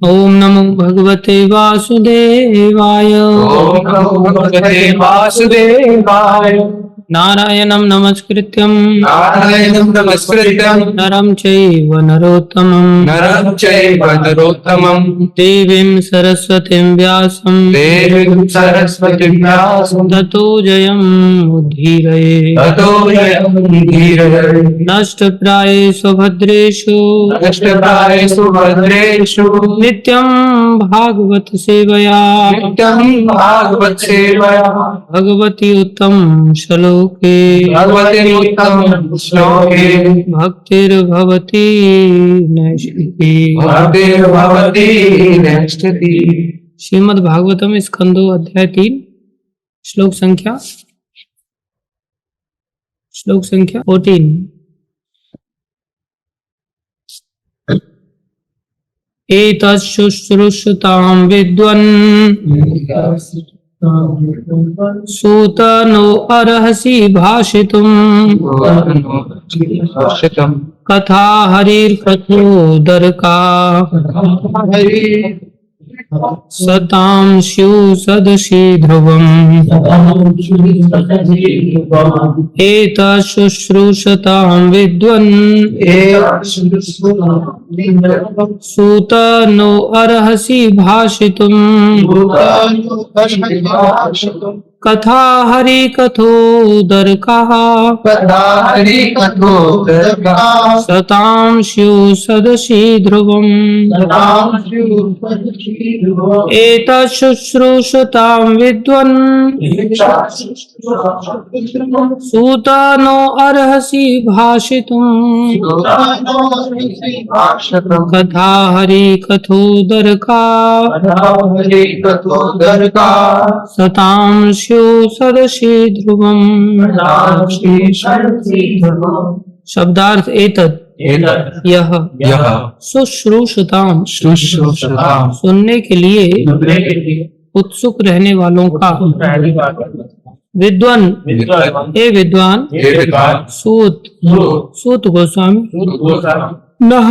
ओम नमो भगवते वासुदेवाय। ओम नमो भगवते वासुदेवाय। नारायणं नमस्कृत्यं नारायणं नमस्कृत्यं नरं चैव नरोत्तमं नरं चैव नरोत्तमं देवीं सरस्वतीं व्यासं देवीं सरस्वतीं व्यासं ततो जयमुद्धीरये। ततो जयमुदीरये। नष्टप्रायेषु भद्रेषु नष्टप्रायेषु भद्रेषु नित्यं भागवत सेवया नित्यं भागवत सेवया भगवती उत्तम श्लोके भगवते उत्तम श्लोके भक्तिर्भवती नैष्ठिकी। भक्तिर्भवति नैष्ठिकी। श्रीमद् भागवतम स्कंदो अध्याय 3 श्लोक संख्या 14। एतच्छुश्रूषतां विद्वन् सूत नो अर्हसि भाषितुम् कथा हरिर्कथोदरका सतां स्युः सदसि ध्रुवम्। एतच्छुश्रूषतां विद्वन् सूत नो अर्हसि भाषितुम् कथा हरिकथोदरकः सतां स्युः सदसि ध्रुवम्। एतच्छुश्रूषतां विद्वन् सूत नो अर्हसि भाषितुम् कथा हरिकथोदरका सतां स्युः सदसि ध्रुवम्। शब्दार्थ एतत् यह शुश्रूषताम सुनने के लिए उत्सुक रहने वालों का विद्वान ए विद्वान सूत गोस्वामी नह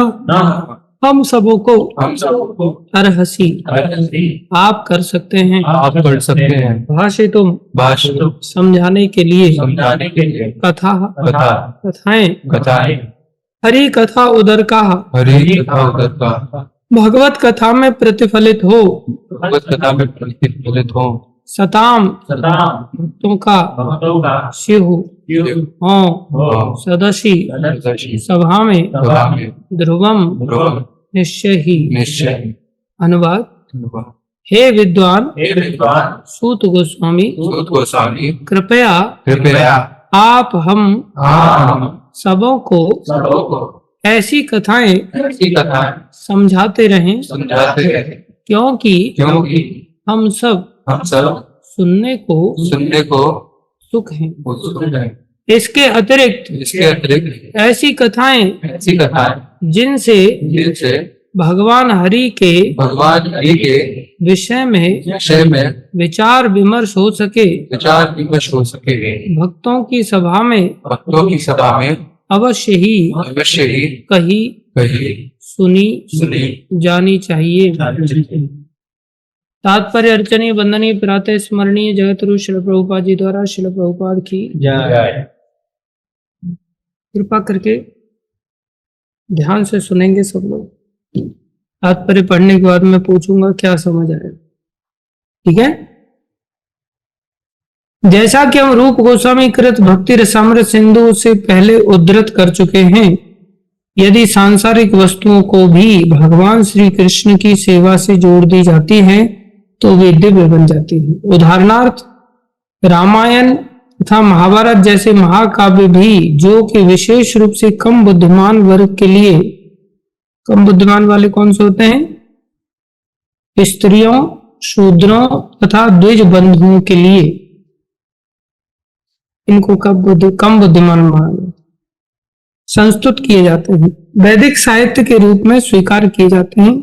हम सबों को अर्हसि आप कर सकते हैं भाषितुम समझाने के लिए कथाएं हरि कथा उदर का भगवत कथा में प्रतिफलित हो सताम भक्तों का शिव हो सदसि सभा में ध्रुवम निश्चय ही। अनुवाद हे विद्वान सूत गोस्वामी कृपया आप हम सबों को ऐसी कथाएं समझाते रहें क्योंकि हम सब सुनने को सुख हैं। इसके अतिरिक्त ऐसी कथाएं जिनसे भगवान हरि के विषय में विचार विमर्श हो सके भक्तों की सभा में अवश्य ही कही सुनी जानी चाहिए। तात्पर्य अर्चनीय वंदनीय प्रातः स्मरणीय जगतगुरु श्रील प्रभुपाद जी द्वारा श्रील प्रभुपाद की कृपा करके ध्यान से सुनेंगे सब लोग। तात्पर्य पढ़ने के बाद मैं पूछूंगा क्या समझ आया, ठीक है। जैसा कि हम रूप गोस्वामी कृत भक्ति रसामृत सिंधु से पहले उद्धृत कर चुके हैं, यदि सांसारिक वस्तुओं को भी भगवान श्री कृष्ण की सेवा से जोड़ दी जाती है तो वे दिव्य बन जाती है। उदाहरणार्थ रामायण तथा महाभारत जैसे महाकाव्य भी, जो कि विशेष रूप से कम बुद्धिमान वर्ग के लिए, कम बुद्धिमान वाले कौन से होते हैं, स्त्रियों, शूद्रों तथा द्विज बंधुओं के लिए, इनको कम बुद्धिमान माना संस्तुत किए जाते हैं, वैदिक साहित्य के रूप में स्वीकार किए जाते हैं,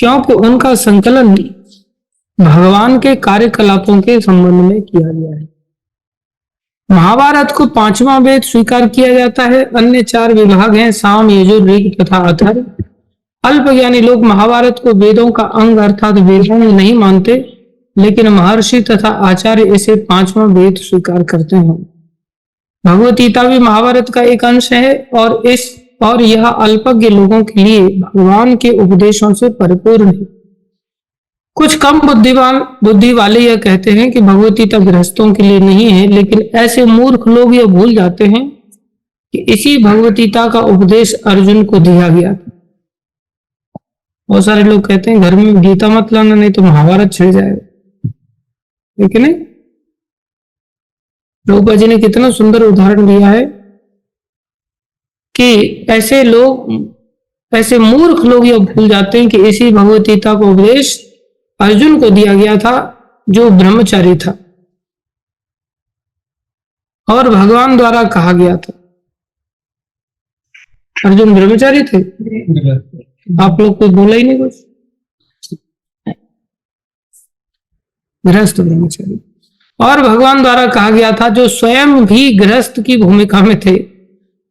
क्योंकि उनका संकलन भगवान के कार्यकलापों के संबंध में किया गया है। महाभारत को 5वां वेद स्वीकार किया जाता है। अन्य 4 विभाग हैं साम, यजुर, ऋग तथा अथर्व। अल्पज्ञानी लोग महाभारत को वेदों का अंग अर्थात वेदों में नहीं मानते, लेकिन महर्षि तथा आचार्य इसे पांचवा वेद स्वीकार करते हैं। भगवत गीता भी महाभारत का एक अंश है और यह अल्पज्ञ लोगों के लिए भगवान के उपदेशों से परिपूर्ण है। कुछ कम बुद्धि वाले यह कहते हैं कि भगवत गीता गृहस्थों के लिए नहीं है, लेकिन ऐसे मूर्ख लोग यह भूल जाते हैं कि इसी भगवत गीता का उपदेश अर्जुन को दिया गया था। बहुत सारे लोग कहते हैं घर में गीता मत लाना, नहीं तो महाभारत छिड़ जाएगा, लेकिन नहीं। प्रभुपाद जी ने कितना सुंदर उदाहरण दिया है कि ऐसे मूर्ख लोग यह भूल जाते हैं कि इसी भगवत गीता का उपदेश अर्जुन को दिया गया था, जो ब्रह्मचारी था और भगवान द्वारा कहा गया था। अर्जुन ब्रह्मचारी थे? आप लोग कोई बोला ही नहीं कुछ। गृहस्थ ब्रह्मचारी, और भगवान द्वारा कहा गया था, जो स्वयं भी गृहस्थ की भूमिका में थे।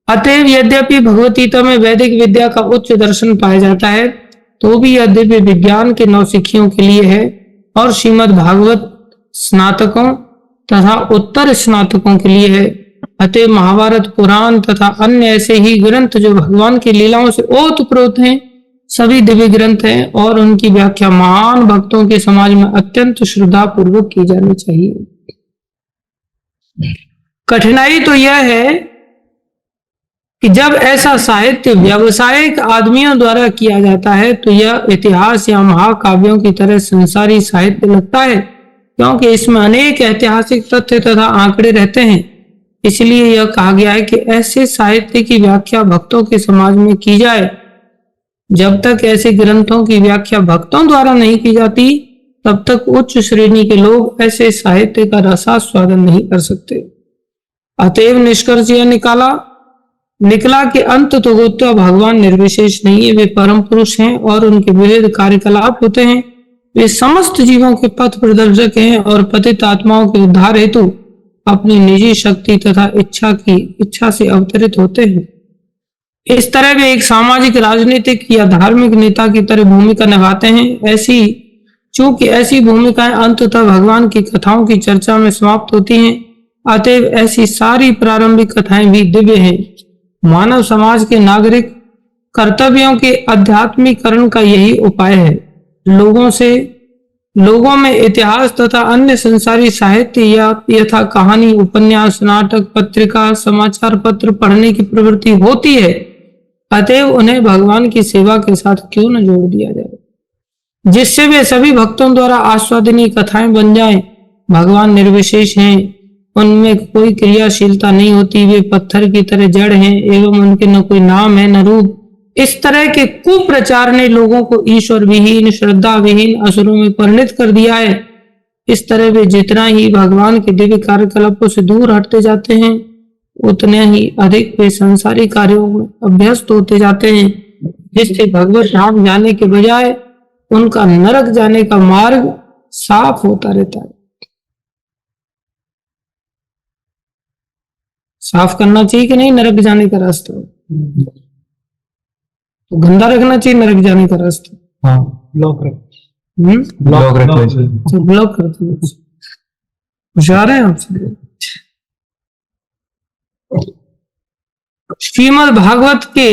अतएव यद्यपि भगवत गीता में वैदिक विद्या का उच्च दर्शन पाया जाता है, तो भी यह दिव्य विज्ञान के नौसिखियों के लिए है और श्रीमद् भागवत स्नातकों तथा उत्तर स्नातकों के लिए है। अतएव महाभारत, पुराण तथा अन्य ऐसे ही ग्रंथ जो भगवान की लीलाओं से ओतप्रोत हैं, सभी दिव्य ग्रंथ हैं और उनकी व्याख्या महान भक्तों के समाज में अत्यंत श्रद्धा पूर्वक की जानी चाहिए। कठिनाई तो यह है कि जब ऐसा साहित्य व्यावसायिक आदमियों द्वारा किया जाता है तो यह इतिहास या महाकाव्यों की तरह संसारी साहित्य लगता है, क्योंकि इसमें अनेक ऐतिहासिक तथ्य तथा आंकड़े रहते हैं। इसलिए यह कहा गया है कि ऐसे साहित्य की व्याख्या भक्तों के समाज में की जाए। जब तक ऐसे ग्रंथों की व्याख्या भक्तों द्वारा नहीं की जाती, तब तक उच्च श्रेणी के लोग ऐसे साहित्य का रसास्वादन नहीं कर सकते। अतएव निष्कर्ष यह निकला कि अंत तो गोत्वा भगवान निर्विशेष नहीं है, वे परम पुरुष हैं और उनके विविध कार्यकलाप होते हैं। वे समस्त जीवों के पथ प्रदर्शक हैं और पतित आत्माओं के उद्धार हेतु अपनी निजी शक्ति तथा इच्छा से अवतरित होते हैं। इस तरह वे एक सामाजिक, राजनीतिक या धार्मिक नेता की तरह भूमिका निभाते हैं। चूंकि ऐसी भूमिकाएं अंततः भगवान की कथाओं की चर्चा में समाप्त होती हैं, अतएव ऐसी सारी प्रारंभिक कथाएं भी दिव्य हैं। मानव समाज के नागरिक कर्तव्यों के आध्यात्मिकरण का यही उपाय है। लोगों में इतिहास तथा अन्य संसारी साहित्य या यथा कहानी, उपन्यास, नाटक, पत्रिका, समाचार पत्र पढ़ने की प्रवृत्ति होती है। अतएव उन्हें भगवान की सेवा के साथ क्यों न जोड़ दिया जाए, जिससे वे सभी भक्तों द्वारा आस्वादनीय कथाएं बन जाएं। भगवान निर्विशेष हैं, उनमें कोई क्रियाशीलता नहीं होती, वे पत्थर की तरह जड़ हैं एवं उनके न कोई नाम है न रूप। इस तरह के कुप्रचार ने लोगों को ईश्वर विहीन, श्रद्धा विहीन असुरों में परिणत कर दिया है। इस तरह वे जितना ही भगवान के दिव्य कार्यकलापों से दूर हटते जाते हैं, उतने ही अधिक वे संसारी कार्यों में अभ्यस्त होते जाते हैं, जिससे भगवत धाम जाने के बजाय उनका नरक जाने का मार्ग साफ होता रहता है। साफ करना चाहिए कि नहीं नरक जाने का रास्ता? तो गंदा रखना चाहिए नरक जाने का रास्ता? हाँ, ब्लॉक रखना चाहिए। ब्लॉक कर दो। होशियार है आपसे। श्रीमद् भागवत के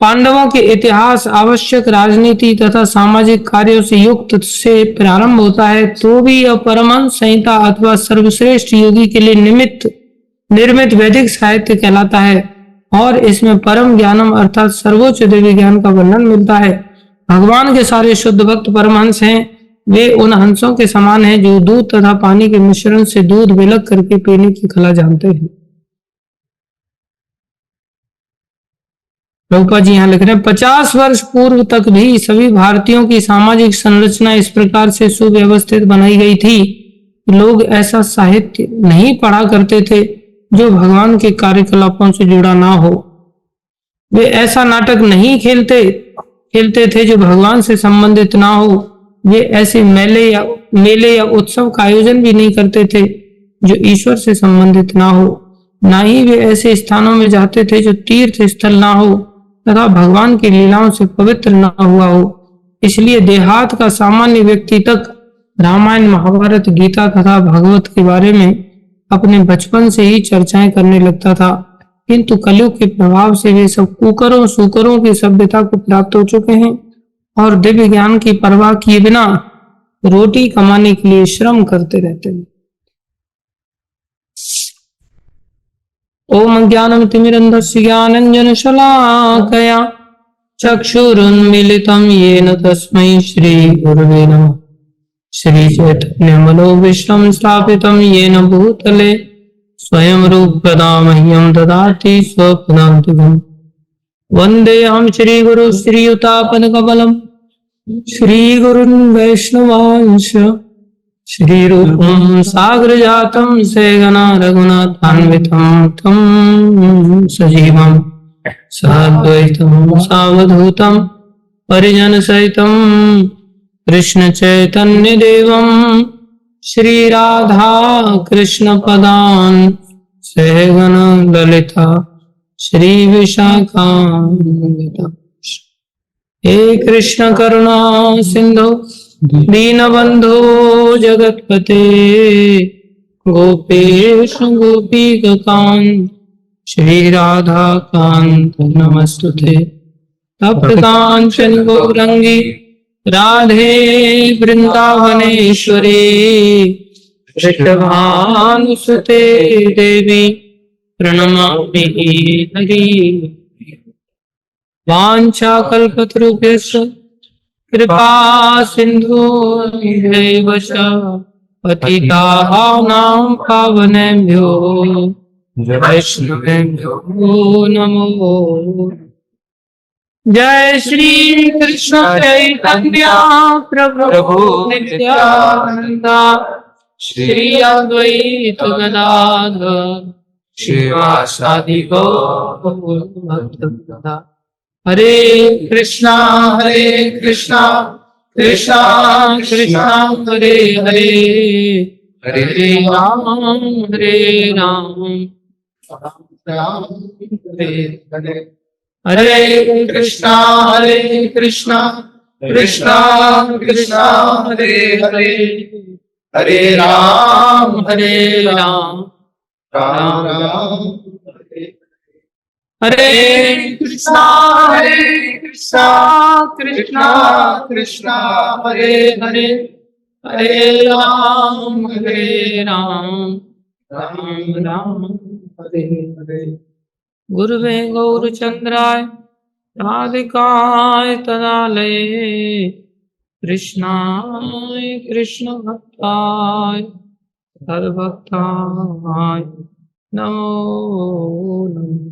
पांडवों के इतिहास आवश्यक राजनीति तथा सामाजिक कार्यों से युक्त से प्रारंभ होता है, तो भी यह परमहंस संहिता अथवा सर्वश्रेष्ठ योगी के लिए निर्मित वैदिक साहित्य कहलाता है और इसमें परम ज्ञानम अर्थात सर्वोच्च दिव्य ज्ञान का वर्णन मिलता है। भगवान के सारे शुद्ध भक्त परमहंस हैं। वे उन हंसों के समान हैं जो दूध तथा पानी के मिश्रण से दूध विलक करके पीने की कला जानते हैं। प्रभुपाद जी यहाँ लिख रहे हैं, 50 वर्ष पूर्व तक भी सभी भारतीयों की सामाजिक संरचना इस प्रकार से सुव्यवस्थित बनाई गई थी कि लोग ऐसा साहित्य नहीं पढ़ा करते थे जो भगवान के कार्यकलापों से जुड़ा ना हो। वे ऐसा नाटक नहीं खेलते थे जो भगवान से संबंधित ना हो। वे ऐसे मेले या उत्सव का आयोजन भी नहीं करते थे जो ईश्वर से संबंधित ना हो। ना ही वे ऐसे स्थानों में जाते थे जो तीर्थ स्थल ना हो। तथा भगवान की लीलाओं से पवित्र न हुआ हो, इसलिए देहात का सामान्य व्यक्ति तक रामायण, महाभारत, गीता तथा भागवत के बारे में अपने बचपन से ही चर्चाएं करने लगता था। किंतु कलयुग के प्रभाव से वे सब कुकरों सुकरों की सभ्यता को प्राप्त हो चुके हैं और दिव्य ज्ञान की परवाह किए बिना रोटी कमाने के लिए श्रम करते रहते हैं। ओम ज्ञानतिमिरन्धस्य ज्ञानाञ्जनशलाकया चक्षुरुन्मीलितं येन तस्मै श्रीगुरवे नमः। श्रीचैतन्यमनोभीष्टं स्थापितं येन भूतले स्वयं रूपदा मह्यं ददाति स्वपदान्तिकम्। वन्देऽहं श्रीगुरु श्रीयुतापदकमलं श्रीगुरुन् वैष्णवांश श्रीरूपं सागरजातं सहगना रघुनाथान्वितं तं सजीवं साद्वैतं सावधूतं परिजनसहितं कृष्ण चैतन्य देवं श्रीराधा कृष्ण पदान् सहगन ललिता श्री विशाखान्विता। हे कृष्ण करुणा सिंधु दीनबंधो जगतपते गोपेश गोपीकांत श्री राधा कांत नमस्तुते। तप्तकांचन गौरंगी राधे वृंदावनेश्वरी वृषभानुसुते देवी प्रणमामि हरि। वाञ्छाकल्पतरुभ्यश्च कृपा सिन्धुभ्यैव च पतितानां पावनेभ्यो वैष्णवेभ्यो नमो। जय श्री कृष्ण चैतन्य प्रभु नित्यानंद श्री अद्वैत गदाधर श्रीवासादि गौर भक्तवृंद। हरे कृष्णा कृष्णा कृष्णा हरे हरे हरे राम राम हरे हरे। हरे कृष्णा कृष्णा कृष्णा हरे हरे हरे राम राम राम हरे कृष्णा कृष्णा कृष्णा हरे हरे हरे राम राम हरे हरे। गुरुवे गौरचंद्राय राधिकाय तदालये कृष्णाय कृष्ण भक्ताय सर्वभक्ताय नमो नमः।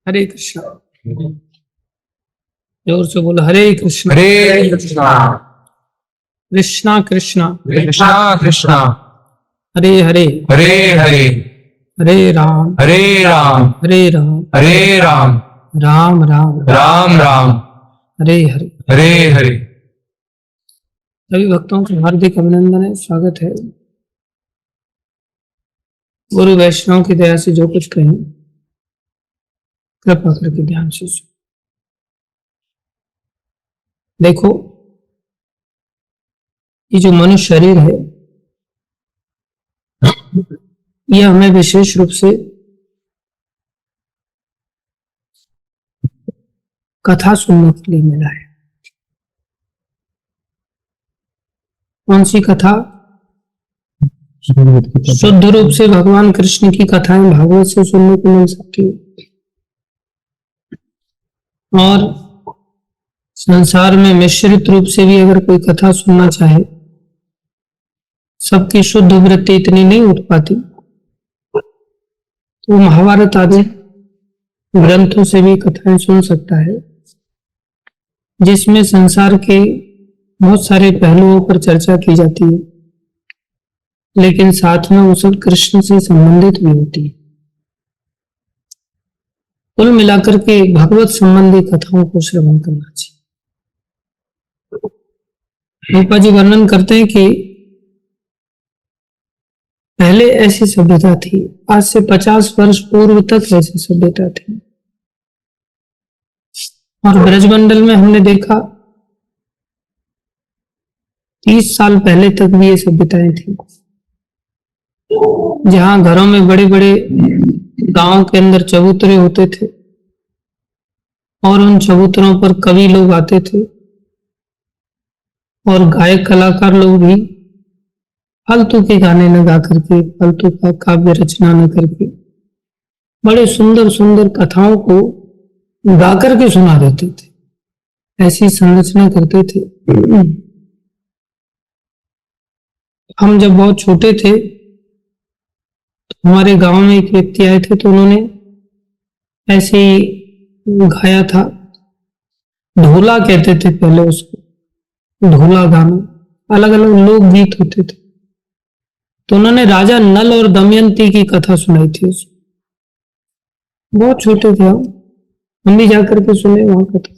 हरे कृष्णा। जोर से बोलो हरे कृष्णा कृष्णा कृष्णा कृष्णा कृष्णा कृष्णा हरे हरे हरे हरे हरे राम राम हरे राम हरे राम राम राम राम राम हरे हरे हरे हरे। सभी भक्तों को हार्दिक अभिनंदन है, स्वागत है। गुरु वैष्णव की दया से जो कुछ कहें कृपा करके ध्यान से सुनो। देखो, ये जो मनुष्य शरीर है यह हमें विशेष रूप से कथा सुनने के लिए मिला है। कौन सी कथा? शुद्ध रूप से भगवान कृष्ण की कथाएं भागवत से सुनने को मिल सकती है, और संसार में मिश्रित रूप से भी अगर कोई कथा सुनना चाहे, सबकी शुद्ध वृत्ति इतनी नहीं उठ पाती, तो महाभारत आदि ग्रंथों से भी कथाएं सुन सकता है, जिसमें संसार के बहुत सारे पहलुओं पर चर्चा की जाती है, लेकिन साथ में वो सब कृष्ण से संबंधित भी होती है। कुल मिलाकर के भगवत संबंधी कथाओं को श्रवण करना चाहिए। रूपा जी वर्णन करते हैं कि पहले ऐसी सभ्यता थी, आज से 50 वर्ष पूर्व तक ऐसी सभ्यता थी, और ब्रजमंडल में हमने देखा 30 साल पहले तक भी ये सभ्यताएं थी, जहां घरों में बड़े बड़े गांव के अंदर चबूतरे होते थे और उन चबूतरों पर कवि लोग आते थे और गायक कलाकार लोग भी फालतू के गाने न गा करके, फालतू का काव्य रचना न करके बड़े सुंदर सुंदर कथाओं को गा करके सुना देते थे, ऐसी संरचना करते थे। हम जब बहुत छोटे थे तो हमारे गांव में एक व्यक्ति आए थे, तो उन्होंने ऐसे ही गाया था, ढोला कहते थे पहले उसको, ढोला गाना, अलग अलग लोक गीत होते थे। तो उन्होंने राजा नल और दमयंती की कथा सुनाई थी उसको, बहुत छोटे थे हम भी जाकर के सुने वहां कथा,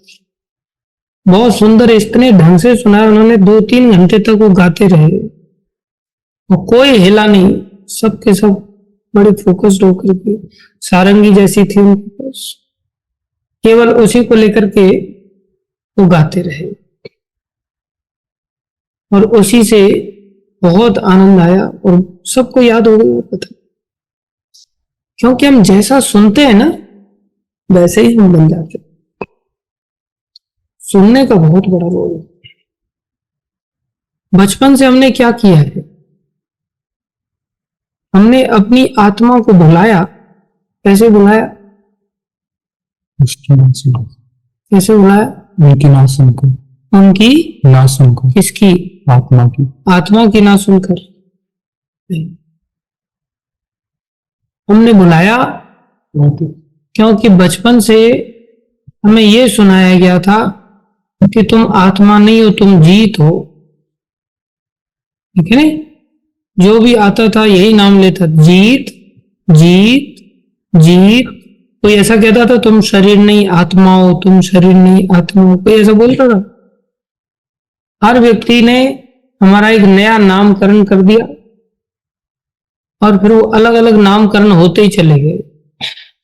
बहुत सुंदर, इतने ढंग से सुनाया उन्होंने, 2-3 घंटे तक वो गाते रहे और कोई हिला नहीं, सबके सब बड़े फोकस्ड होकर के, सारंगी जैसी थी उनके पास, केवल उसी को लेकर के वो गाते रहे और उसी से बहुत आनंद आया और सबको याद हो गई वो कथा। क्योंकि हम जैसा सुनते हैं ना वैसे ही हम बन जाते, सुनने का बहुत बड़ा रोल है। बचपन से हमने क्या किया है, हमने अपनी आत्मा को भुलाया। कैसे भुलाया? कैसे भुलाया? उनकी ना सुनकर, उनकी ना सुनकर, किसकी? आत्मा की, आत्मा की ना सुनकर नहीं, हमने बुलाया क्योंकि बचपन से हमें यह सुनाया गया था कि तुम आत्मा नहीं हो, तुम जीत हो, ठीक है नहीं? जो भी आता था यही नाम लेता, जीत जीत जीत। कोई ऐसा कहता था तुम शरीर नहीं आत्मा हो, तुम शरीर नहीं आत्मा हो, कोई ऐसा बोलता था? हर व्यक्ति ने हमारा एक नया नामकरण कर दिया और फिर वो अलग अलग नामकरण होते ही चले गए,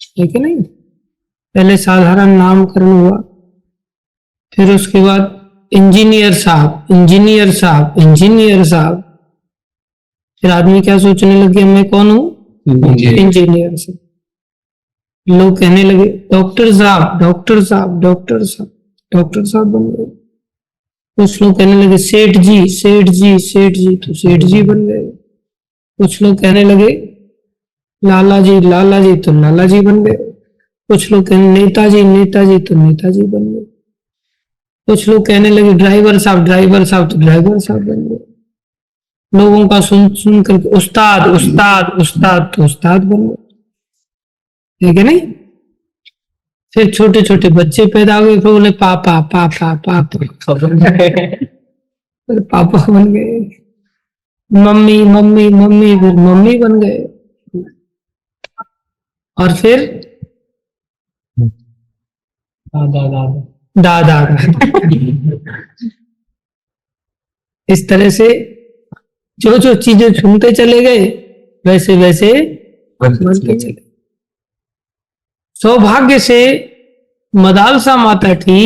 ठीक है नहीं? पहले साधारण नामकरण हुआ, फिर उसके बाद इंजीनियर साहब, इंजीनियर साहब, इंजीनियर साहब। फिर आदमी क्या सोचने लगे, मैं कौन हूं? इंजीनियर साहब। लोग कहने लगे डॉक्टर साहब, डॉक्टर साहब, डॉक्टर साहब, डॉक्टर साहब बन गए। कुछ लोग कहने लगे सेठ जी, सेठ जी, सेठ जी, तो सेठ जी बन गए। कुछ लोग कहने लगे लाला जी, लाला जी, तो लाला जी बन गए। कुछ लोग कहने नेताजी, नेताजी, तो नेताजी बन गए। कुछ लोग कहने लगे ड्राइवर साहब, ड्राइवर साहब, तो ड्राइवर साहब बन गए। लोगों का सुन सुन करके उस्ताद, उस्ताद, उस्ताद, तो उस्ताद बन गए, ठीक है नहीं? फिर छोटे छोटे बच्चे पैदा हुए, फिर बोले पापा पापा पापा, फिर पापा बन गए। मम्मी मम्मी मम्मी, फिर मम्मी बन गए। और फिर दादा दादा दादा। इस तरह से जो जो चीजें सुनते चले गए वैसे वैसे बनते चले। सौभाग्य से मदालसा माता थी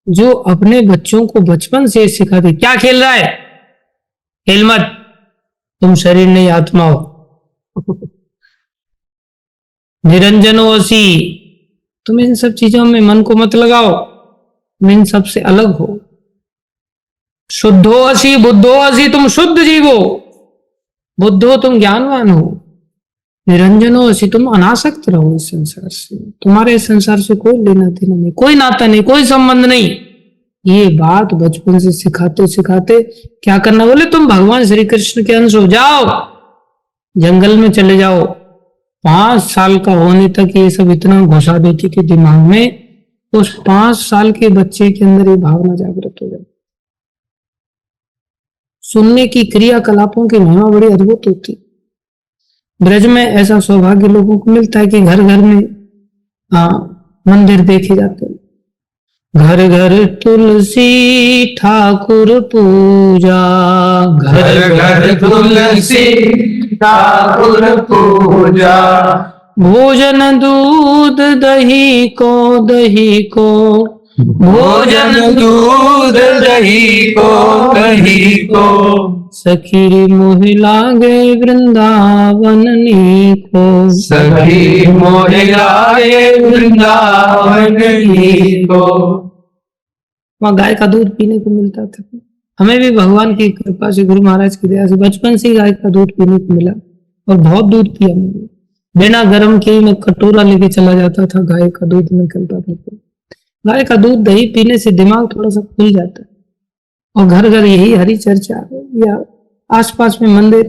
जो अपने बच्चों को बचपन से सिखाती, क्या खेल रहा है? खेल मत, तुम शरीर नहीं आत्मा हो। निरंजनो असी, तुम इन सब चीजों में मन को मत लगाओ, तुम इन सब से अलग हो। शुद्धो असी बुद्धो असी, तुम शुद्ध जीव हो। बुद्धो, तुम ज्ञानवान हो। निरंजनो असी, तुम अनासक्त रहो इस संसार से, तुम्हारे इस संसार से कोई लेना देना नहीं, कोई नाता नहीं, कोई संबंध नहीं। ये बात बचपन से सिखाते सिखाते क्या करना, बोले तुम भगवान श्री कृष्ण के अंश हो, जाओ जंगल में चले जाओ। 5 साल का होने तक ये सब इतना घुसा देती के दिमाग में, उस 5 साल के बच्चे के अंदर ये भावना जागृत हो जाए। सुनने की क्रियाकलापों की महिमा बड़ी अद्भुत होती। ब्रज में ऐसा सौभाग्य लोगों को मिलता है कि घर घर में मंदिर देखे जाते हैं। घर घर तुलसी ठाकुर पूजा, घर घर तुलसी ठाकुर पूजा, भोजन दूध दही को, दही को भोजन दूध दही को, सखी मोहि लागे वृंदावन नीको, सखी मोहि लागे वृंदावन नीको। वहाँ गाय का दूध पीने को मिलता था। हमें भी भगवान की कृपा से, गुरु महाराज की दया से बचपन से ही गाय का दूध पीने को मिला और बहुत दूध पिया मैंने। बिना गर्म किए मैं कटोरा लेके चला जाता था, गाय का दूध निकलता था। तो गाय का दूध दही पीने से दिमाग थोड़ा सा खुल जाता है। और घर घर यही हरी चर्चा या आसपास में मंदिर,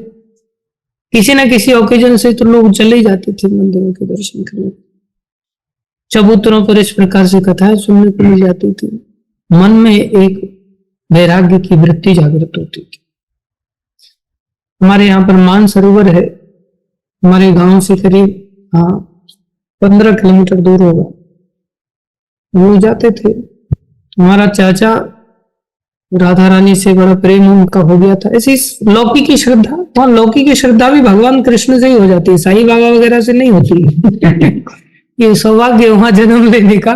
किसी न किसी ओकेजन से तो लोग चले ही जाते थे मंदिरों के दर्शन करने। चबूतरों पर इस प्रकार से कथाएं सुनने को मिल जाती थी। मन में एक वैराग्य की वृत्ति जागृत होती थी। हमारे यहाँ पर मानसरोवर है, हमारे गांव से करीब 15 किलोमीटर दूर होगा। वो जाते थे। हमारा चाचा राधा रानी से बड़ा प्रेम उनका हो गया था। ऐसी लौकी की श्रद्धा, वहां लौकी की श्रद्धा भी भगवान कृष्ण से ही हो जाती है, साईं बाबा वगैरह से नहीं होती। ये सौभाग्य वहां जन्म लेने का,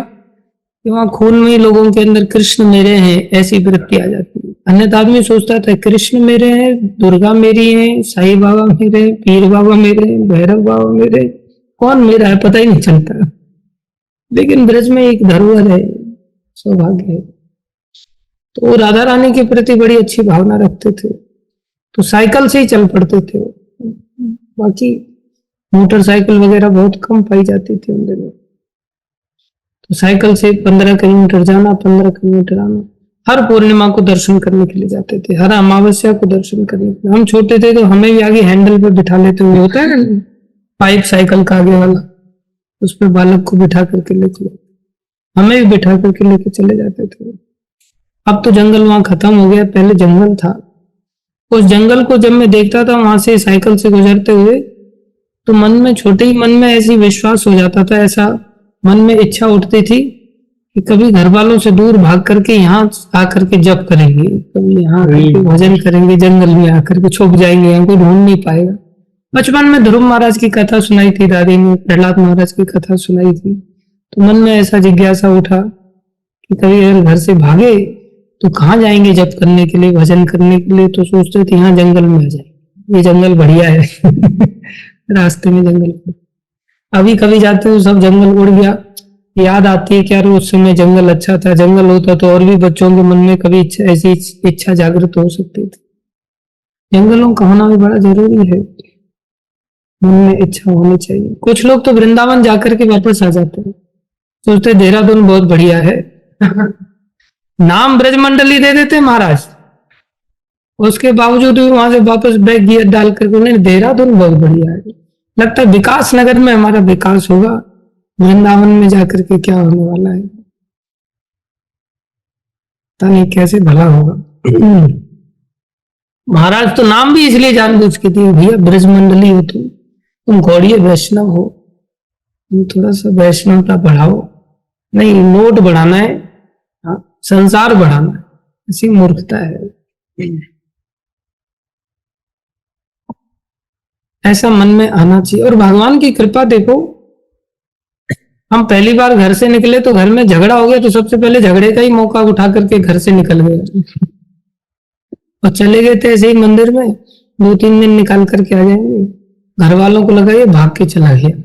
वहां खून में ही लोगों के अंदर कृष्ण मेरे हैं ऐसी वृत्ति आ जाती है। अन्यथा आदमी सोचता था कृष्ण मेरे हैं, दुर्गा मेरी है, साईं बाबा मेरे, पीर बाबा मेरे, भैरव बाबा मेरे, कौन मेरा है पता ही नहीं चलता। लेकिन ब्रज में एक धरोहर है, सौभाग्य है। तो वो राधा रानी के प्रति बड़ी अच्छी भावना रखते थे, तो साइकिल से ही चल पड़ते थे। बाकी मोटरसाइकिल वगैरह बहुत कम पाई जाती थी उन दिनों। तो साइकिल से 15 किलोमीटर जाना, 15 किलोमीटर आना। हर पूर्णिमा को दर्शन करने के लिए जाते थे, हर अमावस्या को दर्शन करने के लिए। हम छोटे थे तो हमें भी आगे हैंडल पर बिठा लेते हुए, होता है ना पाइप साइकिल का आगे वाला, उस पर बालक को बिठा करके लेके, हमें भी बिठा करके लेके चले जाते थे। अब तो जंगल वहां खत्म हो गया, पहले जंगल था। उस जंगल को जब मैं देखता था वहां से साइकिल से गुजरते हुए, तो मन में, छोटे ही मन में ऐसी विश्वास हो जाता था, ऐसा मन में इच्छा उठती थी कि कभी घर वालों से दूर भाग करके यहाँ आकर के जप करेंगे, कभी यहाँ आकर भजन करेंगे, जंगल में आकर के छुप जाएंगे, हमको ढूंढ नहीं पाएगा। बचपन में ध्रुव महाराज की कथा सुनाई थी दादी ने, प्रहलाद महाराज की कथा सुनाई थी, तो मन में ऐसा जिज्ञासा उठा कि कभी अगर घर से भागे तो कहाँ जाएंगे जप करने के लिए, भजन करने के लिए। तो सोचते थे यहाँ जंगल में आ जाए, ये जंगल बढ़िया है। रास्ते में जंगल, अभी कभी जाते हो सब जंगल उड़ गया, याद आती है कि यार उस समय जंगल अच्छा था, जंगल होता तो और भी बच्चों के मन में कभी ऐसी इच्छा जागृत हो सकती थी। जंगलों का होना भी बड़ा जरूरी है, मन में इच्छा होनी चाहिए। कुछ लोग तो वृंदावन जाकर के वापस आ जाते हैं, सोचते देहरादून बहुत बढ़िया है। नाम ब्रजमंडली दे देते महाराज, उसके बावजूद भी वहां से वापस बैक गियर डाल करके उन्हें देहरादून बहुत बढ़िया है। लगता है विकास नगर में हमारा विकास होगा, वृंदावन में जाकर के क्या होने वाला है पता नहीं, कैसे भला होगा। महाराज तो नाम भी इसलिए जानबूझ के दिए, भैया ब्रजमंडली हो तुम गौड़ीय वैष्णव हो, तुम थोड़ा सा वैष्णवता बढ़ाओ, नहीं नोट बढ़ाना है, संसार बढ़ाना है, ऐसी मूर्खता है। ऐसा मन में आना चाहिए। और भगवान की कृपा देखो, हम पहली बार घर से निकले तो घर में झगड़ा हो गया, तो सबसे पहले झगड़े का ही मौका उठा करके घर से निकल गए और चले गए थे ऐसे ही मंदिर में, 2-3 दिन निकाल करके आ जाएंगे। घर वालों को लगा ये भाग के चला गया,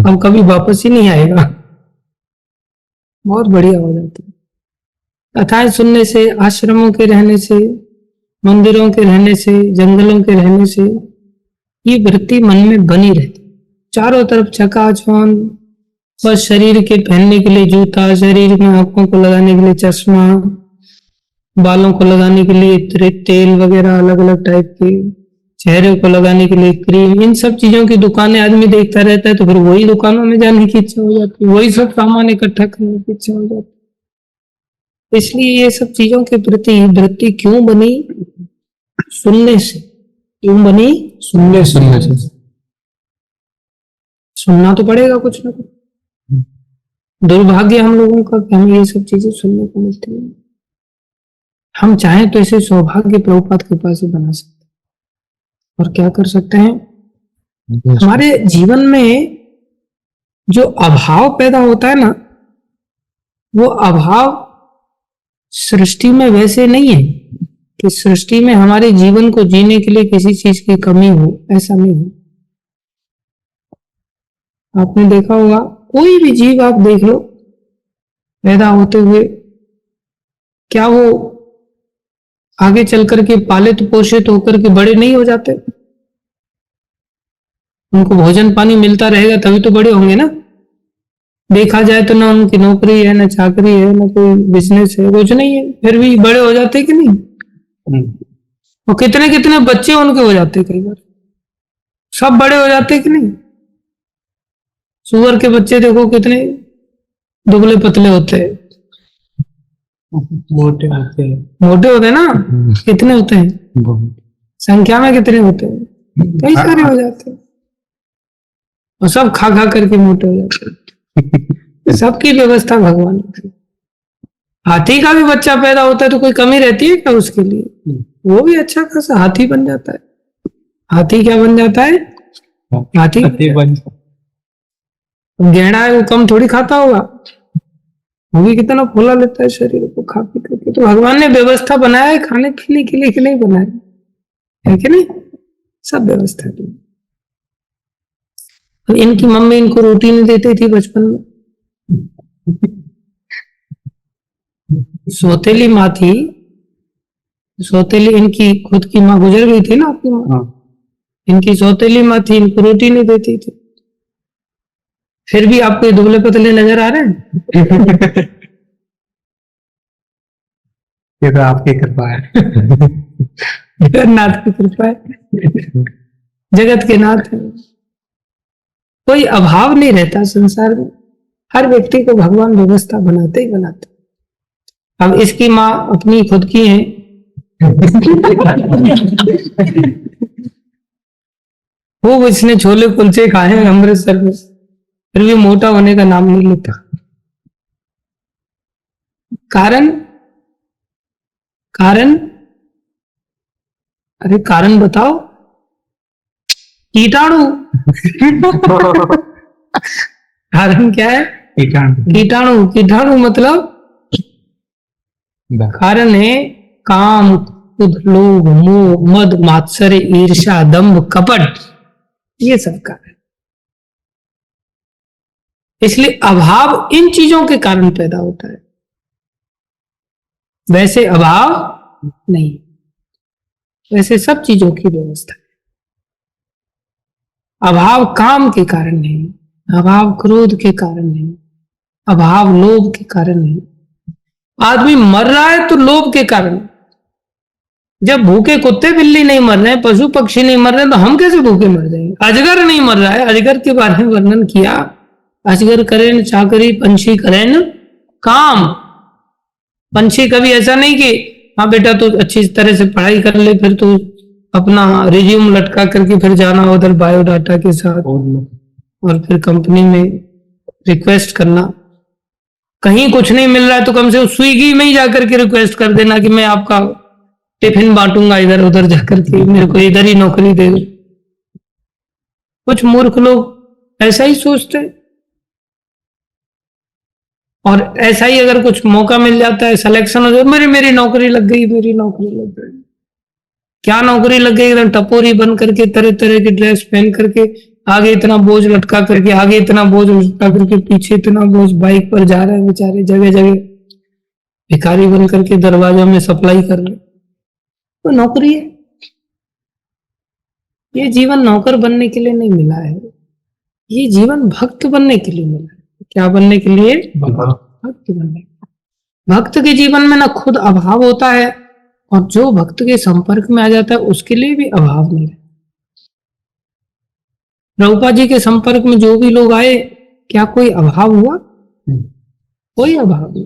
अब कभी वापस ही नहीं आएगा। बहुत बढ़िया हो जाता है कथाएं सुनने से, आश्रमों के रहने से, मंदिरों के रहने से, जंगलों के रहने से ये वृत्ति मन में बनी रहती। चारों तरफ चकाचौंध, बस शरीर के पहनने के लिए जूता, शरीर में आंखों को लगाने के लिए चश्मा, बालों को लगाने के लिए तेल वगैरह अलग अलग टाइप के, चेहरे को लगाने के लिए क्रीम, इन सब चीजों की दुकानें आदमी देखता रहता है, तो फिर वही दुकानों में जाने की इच्छा हो जाती है, वही सब सामान इकट्ठा करने की इच्छा हो जाती है। इसलिए ये सब चीजों के प्रति वृत्ति क्यों बनी? सुनने से। क्यों बनी? सुनने से। सुनना तो पड़ेगा कुछ ना कुछ। दुर्भाग्य हम लोगों का कि हमें ये सब चीजें सुनने को मिलती है। हम चाहें तो इसे सौभाग्य प्रभुपाद कृपा से बना सकते हैं। और क्या कर सकते हैं? हमारे जीवन में जो अभाव पैदा होता है ना, वो अभाव सृष्टि में वैसे नहीं है कि सृष्टि में हमारे जीवन को जीने के लिए किसी चीज की कमी हो, ऐसा नहीं है। आपने देखा होगा, कोई भी जीव आप देख लो पैदा होते हुए, क्या वो आगे चल करके पालित पोषित होकर के बड़े नहीं हो जाते? उनको भोजन पानी मिलता रहेगा तभी तो बड़े होंगे ना। देखा जाए तो ना उनकी नौकरी है, ना चाकरी है, ना कोई बिजनेस है, कुछ नहीं है, फिर भी बड़े हो जाते कि नहीं? और कितने कितने बच्चे उनके हो जाते कई बार, सब बड़े हो जाते कि नहीं? सुअर के बच्चे देखो कितने दुबले पतले होते हैं, मोटे होते हैं। मोटे होते हैं ना। कितने होते हैं? बहुत। संख्या में कितने होते हैं? कई सारे हो जाते हैं। और सब खा खा करके मोटे हो जाते हैं। सबकी व्यवस्था भगवान ने। हाथी का भी बच्चा पैदा होता है तो कोई कमी रहती है क्या उसके लिए? वो भी अच्छा खासा हाथी बन जाता है। हाथी क्या बन जाता है? हाथी बन। गहना है वो कम थोड़ी खाता होगा, वो भी कितना फूला लेता है शरीर को खा पी करके। तो भगवान ने व्यवस्था बनाया है खाने पीने के लिए कि नहीं बनाया है कि नहीं? सब व्यवस्था की। इनकी मम्मी इनको रोटी नहीं देती थी बचपन में। सौतेली माँ थी, सौतेली इनकी खुद की माँ गुजर गई थी ना, आपकी माँ। इनकी सौतेली माँ थी, इनको रोटी नहीं देती थी। फिर भी आपको ये दुबले पतले नजर आ रहे हैं। ये तो आपकी कृपा है। जगन्नाथ की कृपा है, जगत के नाथ है। कोई अभाव नहीं रहता संसार में, हर व्यक्ति को भगवान व्यवस्था बनाते ही बनाते। अब इसकी माँ अपनी खुद की है, वो इसने छोले कुलचे खाए हैं अमृतसर में, फिर भी मोटा होने का नाम नहीं लेता। कारण कारण अरे कारण बताओ। कीटाणु। कारण क्या है? कीटाणु। कीटाणु मतलब कारण है काम, क्रोध, लोभ, मोह, मद, मात्सर्य, ईर्ष्या, दंभ, कपट, ये सब कारण। इसलिए अभाव इन चीजों के कारण पैदा होता है, वैसे अभाव नहीं। वैसे सब चीजों की व्यवस्था है। अभाव काम के कारण नहीं, अभाव क्रोध के कारण नहीं, अभाव लोभ के कारण नहीं। आदमी मर रहा है तो लोभ के कारण। जब भूखे कुत्ते बिल्ली नहीं मर रहे हैं, पशु पक्षी नहीं मर रहे हैं, तो हम कैसे भूखे मर जाएंगे? अजगर नहीं मर रहा है, अजगर के बारे में वर्णन किया, अजगर करें चाकरी, पंछी करें काम। पंछी कभी ऐसा नहीं कि हाँ बेटा तू अच्छी तरह से पढ़ाई कर ले, फिर तू अपना रिज्यूम लटका करके फिर जाना उधर बायोडाटा के साथ और फिर कंपनी में रिक्वेस्ट करना। कहीं कुछ नहीं मिल रहा है तो कम से कम स्विगी में ही जाकर के रिक्वेस्ट कर देना कि मैं आपका टिफिन बांटूंगा इधर उधर जाकर के, मेरे को इधर ही नौकरी दे दो। कुछ मूर्ख लोग ऐसा ही सोचते हैं। और ऐसा ही अगर कुछ मौका मिल जाता है, सिलेक्शन हो जाए, मेरी नौकरी लग गई, मेरी नौकरी लग गई। क्या नौकरी लग गई? एकदम टपोरी बन करके, तरह तरह की ड्रेस पहन करके, आगे इतना बोझ लटका करके, आगे इतना बोझ लटका करके, पीछे इतना बोझ, बाइक पर जा रहे हैं बेचारे, जगह जगह भिखारी बन करके दरवाजा में सप्लाई कर रहे। तो नौकरी है। ये जीवन नौकर बनने के लिए नहीं मिला है, ये जीवन भक्त बनने के लिए मिला है। क्या बनने के लिए? भक्त बनने। भक्त के जीवन में ना खुद अभाव होता है, और जो भक्त के संपर्क में आ जाता है उसके लिए भी अभाव नहीं रहता। प्रभुपाद जी के संपर्क में जो भी लोग आए, क्या कोई अभाव हुआ? कोई अभाव नहीं।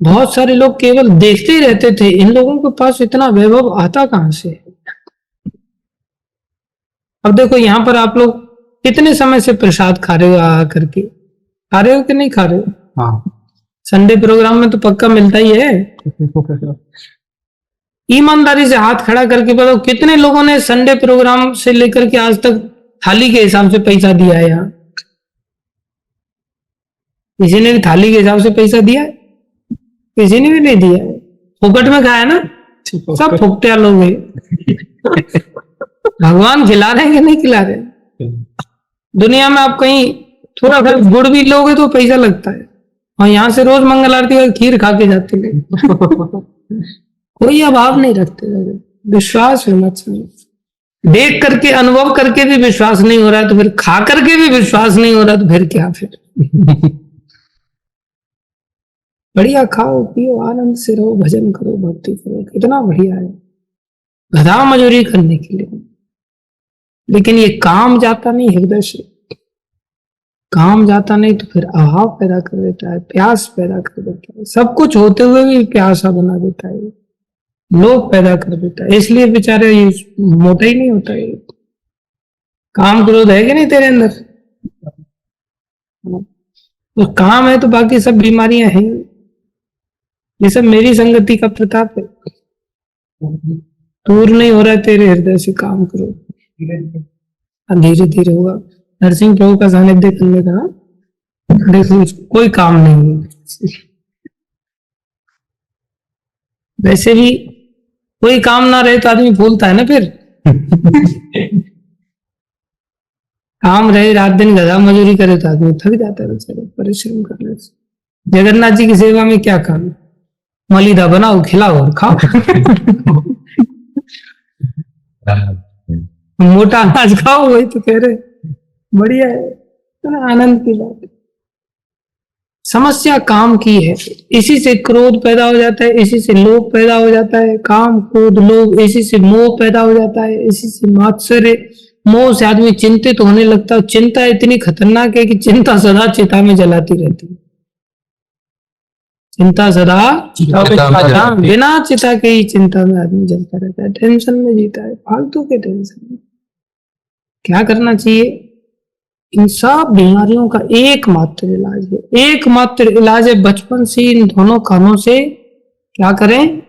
बहुत सारे लोग केवल देखते ही रहते थे, इन लोगों के पास इतना वैभव आता कहां से? अब देखो यहां पर आप लोग कितने समय से प्रसाद खा रहे हो आ करके, खा रहे हो कि नहीं खा रहे हो? हाँ। संडे प्रोग्राम में तो पक्का मिलता ही है। ईमानदारी से हाथ खड़ा करके बताओ कितने लोगों ने संडे प्रोग्राम से लेकर के आज तक थाली के हिसाब से पैसा दिया है? यहाँ किसी ने भी थाली के हिसाब से पैसा दिया है? किसी ने भी नहीं दिया है। फुकट में खाया ना, सब फुकटिया लोग हैं। भगवान खिला रहे हैं कि नहीं खिला रहे? दुनिया में आप कहीं थोड़ा सा गुड़ भी लोगे तो पैसा लगता है, और यहाँ से रोज मंगल आरती का खीर खा के जाते लोग। कोई अभाव नहीं रखते। विश्वास होना चाहिए। देख करके अनुभव करके भी विश्वास नहीं हो रहा है तो फिर खा करके भी विश्वास नहीं हो रहा तो फिर क्या? फिर बढ़िया खाओ पियो आनंद से रहो, भजन करो, भक्ति करो, कितना बढ़िया है। गधा मजूरी करने के लिए, लेकिन ये काम जाता नहीं हृदय से। काम जाता नहीं तो फिर अभाव पैदा कर देता है, प्यास पैदा कर देता है, सब कुछ होते हुए भी प्यासा बना देता है, लोभ पैदा कर देता है। इसलिए बेचारे ये मोटा ही नहीं होता है। काम क्रोध है कि नहीं तेरे अंदर? तो काम है तो बाकी सब बीमारियां हैं। ये सब मेरी संगति का प्रताप है। दूर नहीं हो रहा है तेरे हृदय से, काम करो, धीरे धीरे होगा। नरसिंह प्रभु का सानिध्य करने का देखो, कोई काम नहीं है। वैसे भी कोई काम ना रहे तो आदमी भूलता है ना फिर। काम रहे, रात दिन गधा मजूरी करे तो आदमी थक जाता है बेचारे परिश्रम करने से। जगन्नाथ जी की सेवा में क्या काम? मलिदा बनाओ, खिलाओ और खाओ। मोटा अनाज खाओ, वही तो कह रहे। बढ़िया है, आनंद की बात। समस्या काम की है, इसी से क्रोध पैदा हो जाता है, इसी से लोभ पैदा हो जाता है। काम क्रोध लोभ, इसी से मोह पैदा हो जाता है, इसी से मात्सर्य। मोह से आदमी चिंतित होने लगता है। चिंता इतनी खतरनाक है कि चिंता सदा चिता में जलाती रहती है। चिंता सदा बिना चिता के ही चिंता में आदमी जलता रहता है, टेंशन में जीता है, फालतू के टेंशन में। क्या करना चाहिए? इन सब बीमारियों का एकमात्र इलाज है, एकमात्र इलाज है बचपन से इन दोनों कानों से क्या करें?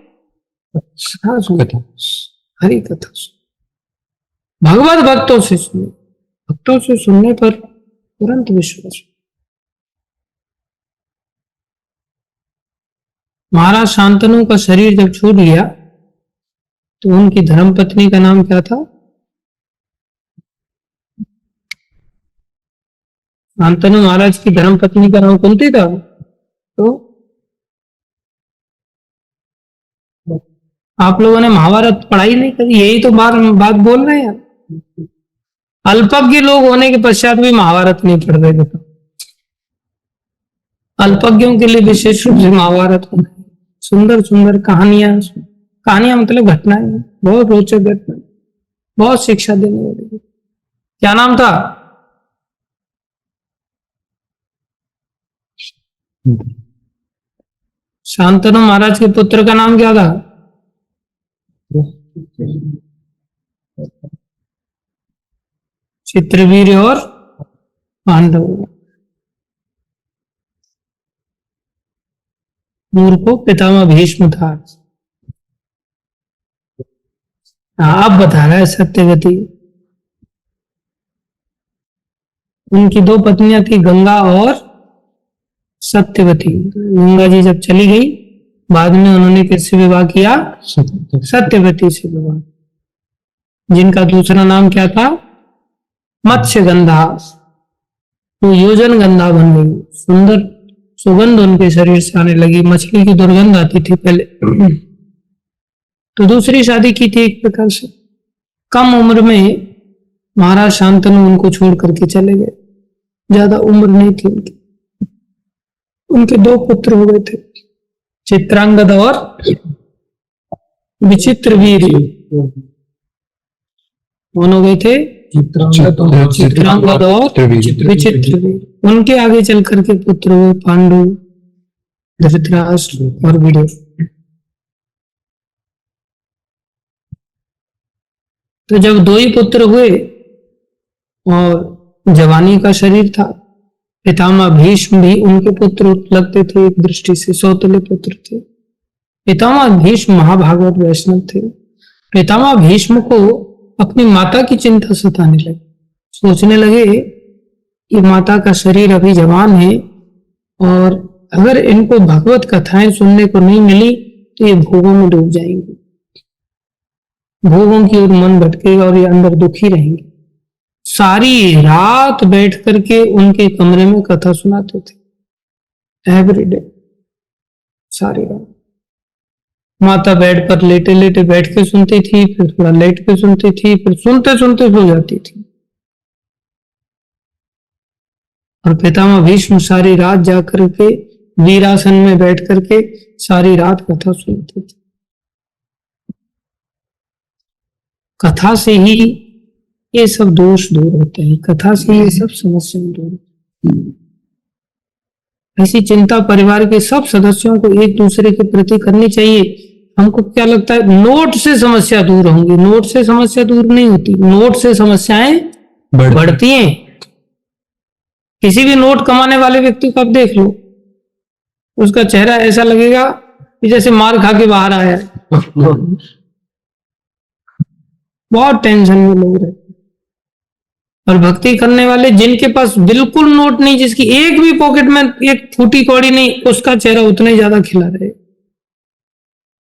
कथा सुने, हरि कथा सुने, भगवत भक्तों से सुने। भक्तों से सुनने पर तुरंत विश्वास। महाराज शांतनु का शरीर जब छूट गया तो उनकी धर्मपत्नी का नाम क्या था? शांतनु महाराज की धर्मपत्नी का नाम कुंती था। तो आप लोगों ने महाभारत पढ़ाई नहीं करी, यही तो बात बोल रहे हैं। अल्पज्ञ लोग होने के पश्चात भी महाभारत नहीं पढ़ रहे थे। अल्पज्ञों के लिए विशेष रूप से महाभारत होना। सुंदर सुंदर कहानियां, कहानियां मतलब घटनाएं, बहुत रोचक घटना, बहुत शिक्षा देने वाली। क्या नाम था? शांतनु महाराज के पुत्र का नाम क्या था? चित्रवीर और पांडव। मूर्खों पितामह भीष्म था। अब बता रहा है सत्यवती। उनकी दो पत्नियां थी, गंगा और सत्यवती। गंगा जी जब चली गई, बाद में उन्होंने किससे विवाह किया? सत्यवती से विवाह, जिनका दूसरा नाम क्या था? मत्स्य गंधा। तो योजन गंधा बन गई। सुंदर सुगंध उनके शरीर से आने लगी। मछली की दुर्गंध आती थी पहले। तो दूसरी शादी की थी एक प्रकार से। कम उम्र में महाराज शांतनु उनको छोड़ करके चले गए। ज्यादा उम्र नहीं थी उनकी। उनके दो पुत्र हो गए थे, चित्रांगद और विचित्र वीर। कौन हो गए थे? चित्रांगद और विचित्र वीर। उनके आगे चल करके पुत्र हुए पांडु, धृतराष्ट्र और विदुर। तो जब दो ही पुत्र हुए और जवानी का शरीर था। पितामह भीष्म भी उनके पुत्र लगते थे, एक दृष्टि से सौतेले पुत्र थे। पितामह भीष्म महाभागवत वैष्णव थे। पितामह भीष्म को अपनी माता की चिंता सताने लगी। सोचने लगे कि माता का शरीर अभी जवान है और अगर इनको भगवत कथाएं सुनने को नहीं मिली तो ये भोगों में डूब जाएंगे, भोगों की ओर मन भटकेगा और ये अंदर दुखी रहेंगे। सारी रात बैठ करके उनके कमरे में कथा सुनाते थे, एवरीडे, सारी रात। माता बेड पर लेटे लेटे बैठ के सुनती थी, फिर थोड़ा लेट के सुनती थी, फिर सुनते सुनते सो जाती थी। और पितामह भीष्म सारी रात जाकर के वीरासन में बैठ करके सारी रात कथा सुनते थे। कथा से ही ये सब दोष दूर होते हैं, कथा से ये सब समस्याएं दूर होती हैं। ऐसी चिंता परिवार के सब सदस्यों को एक दूसरे के प्रति करनी चाहिए। हमको क्या लगता है, नोट से समस्या दूर होंगी? नोट से समस्या दूर नहीं होती, नोट से समस्याएं बढ़ती हैं। किसी भी नोट कमाने वाले व्यक्ति को आप देख लो, उसका चेहरा ऐसा लगेगा कि जैसे मार खा के बाहर आया है। बहुत टेंशन में लोग रहते। और भक्ति करने वाले जिनके पास बिल्कुल नोट नहीं, जिसकी एक भी पॉकेट में एक फूटी कौड़ी नहीं, उसका चेहरा उतना ही ज्यादा खिला रहे।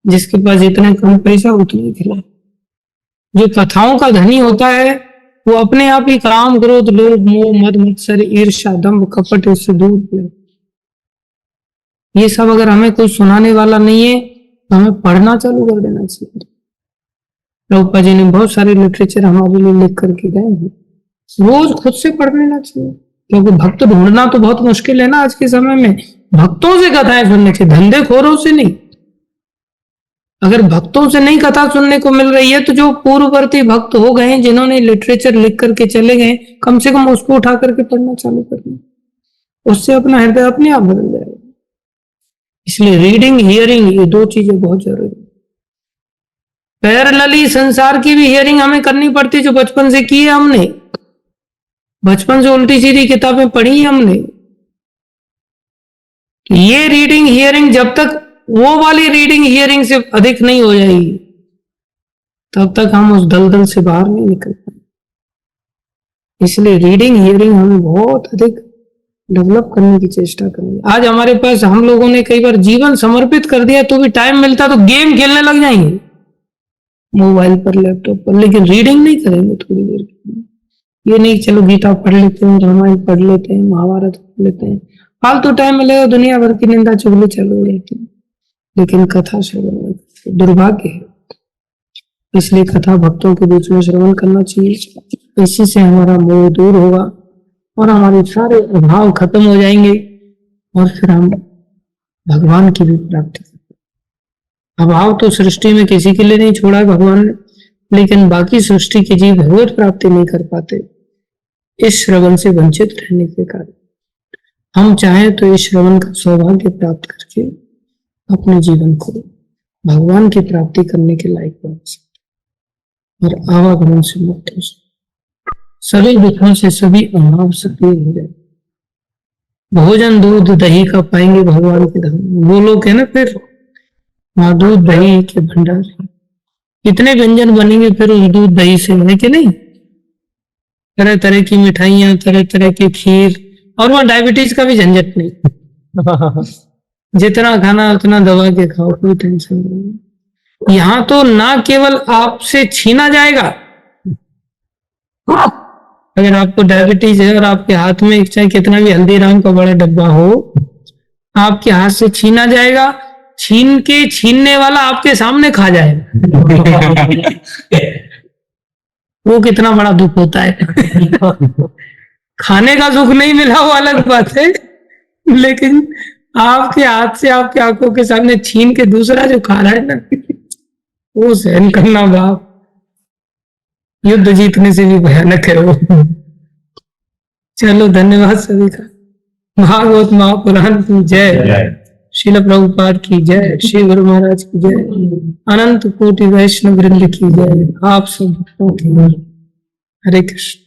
जिसके पास जितने कम पैसा उतने ही खिला। जो कथाओं का धनी होता है वो अपने आप ही काम, क्रोध, लोभ, मोह, मद, मत्सर, ईर्ष्या, दंभ, कपट इससे दूर है। ये सब अगर हमें कोई सुनाने वाला नहीं है तो हमें पढ़ना चालू कर देना चाहिए। प्रभुपाद जी ने बहुत सारे लिटरेचर हमारे लिए लिख करके गए हैं, रोज खुद से पढ़ लेना चाहिए। क्योंकि भक्त ढूंढना तो बहुत मुश्किल है ना आज के समय में। भक्तों से कथाएं सुनने चाहिए, धंधे खोरों से नहीं। अगर भक्तों से नहीं कथा सुनने को मिल रही है तो जो पूर्ववर्ती भक्त हो गए, जिन्होंने लिटरेचर लिख करके चले गए, कम से कम उसको उठा करके पढ़ना चालू करना, उससे अपना हृदय अपने आप बदल जाएगा। इसलिए रीडिंग, हियरिंग, ये दो चीजें बहुत जरूरी है। पैरेलली संसार की भी हियरिंग हमें करनी पड़ती, जो बचपन से की है हमने। बचपन से उल्टी सीधी किताबें पढ़ी है हमने। ये रीडिंग हियरिंग जब तक वो वाली रीडिंग हियरिंग से अधिक नहीं हो जाएगी, तब तक हम उस दलदल से बाहर नहीं निकल पाएंगे। इसलिए रीडिंग हियरिंग हमें बहुत अधिक डेवलप करने की चेष्टा करनी। आज हमारे पास, हम लोगों ने कई बार जीवन समर्पित कर दिया, तो भी टाइम मिलता तो गेम खेलने लग जाएंगे मोबाइल पर, लैपटॉप पर, लेकिन रीडिंग नहीं करेंगे थोड़ी देर के लिए। ये नहीं चलो गीता पढ़ लेते हैं, रामायण पढ़ लेते हैं, महाभारत पढ़ लेते हैं, फालतू टाइम मिलेगा दुनिया भर की निंदा चुगली चालू रहती है, लेकिन कथा श्रवण दुर्भाग्य है। इसलिए कथा भक्तों के बीच में श्रवण करना चाहिए। इसी से हमारा मोह दूर होगा और हमारे सारे अभाव खत्म हो जाएंगे और फिर हम भगवान की भी प्राप्ति करेंगे। अभाव तो सृष्टि में किसी के लिए नहीं छोड़ा है भगवान ने, लेकिन बाकी सृष्टि के जीव भगवत प्राप्ति नहीं कर पाते इस श्रवण से वंचित रहने के कारण। हम चाहें तो इस श्रवण का सौभाग्य प्राप्त करके अपने जीवन को भगवान की प्राप्ति करने के लायक बना सकते और आवागमन से मुक्त हो सकते, सभी दुखों से, सभी अभाव से दूर हो जाए। भोजन दूध दही का पाएंगे भगवान के धाम। वो लोग है ना, फिर वहां दूध दही के भंडार, कितने व्यंजन बनेंगे फिर उस दूध दही से, है कि नहीं? तरह तरह की मिठाइयां, तरह तरह की खीर, और वहां डायबिटीज का भी झंझट नहीं। जितना खाना उतना दबा के खाओ, कोई टेंशन नहीं। यहां तो ना केवल आपसे छीना जाएगा, अगर आपको डायबिटीज है और आपके हाथ में चाहे कितना भी हल्दीराम का बड़ा डब्बा हो, आपके हाथ से छीना जाएगा, छीन के छीनने वाला आपके सामने खा जाएगा। वो कितना बड़ा दुख होता है। खाने का सुख नहीं मिला वो अलग बात है, लेकिन आपके हाथ से आपकी आंखों के सामने छीन के दूसरा जो खा रहा है ना, वो सहन करना बाप युद्ध जीतने से भी भयानक है वो। चलो, धन्यवाद सभी का। भागवत महापुराण की जय, श्रील प्रभुपाद की जय, श्री गुरु महाराज की जय, अनंत कोटि वैष्णव वृंद की जय। आप सब हरे कृष्ण।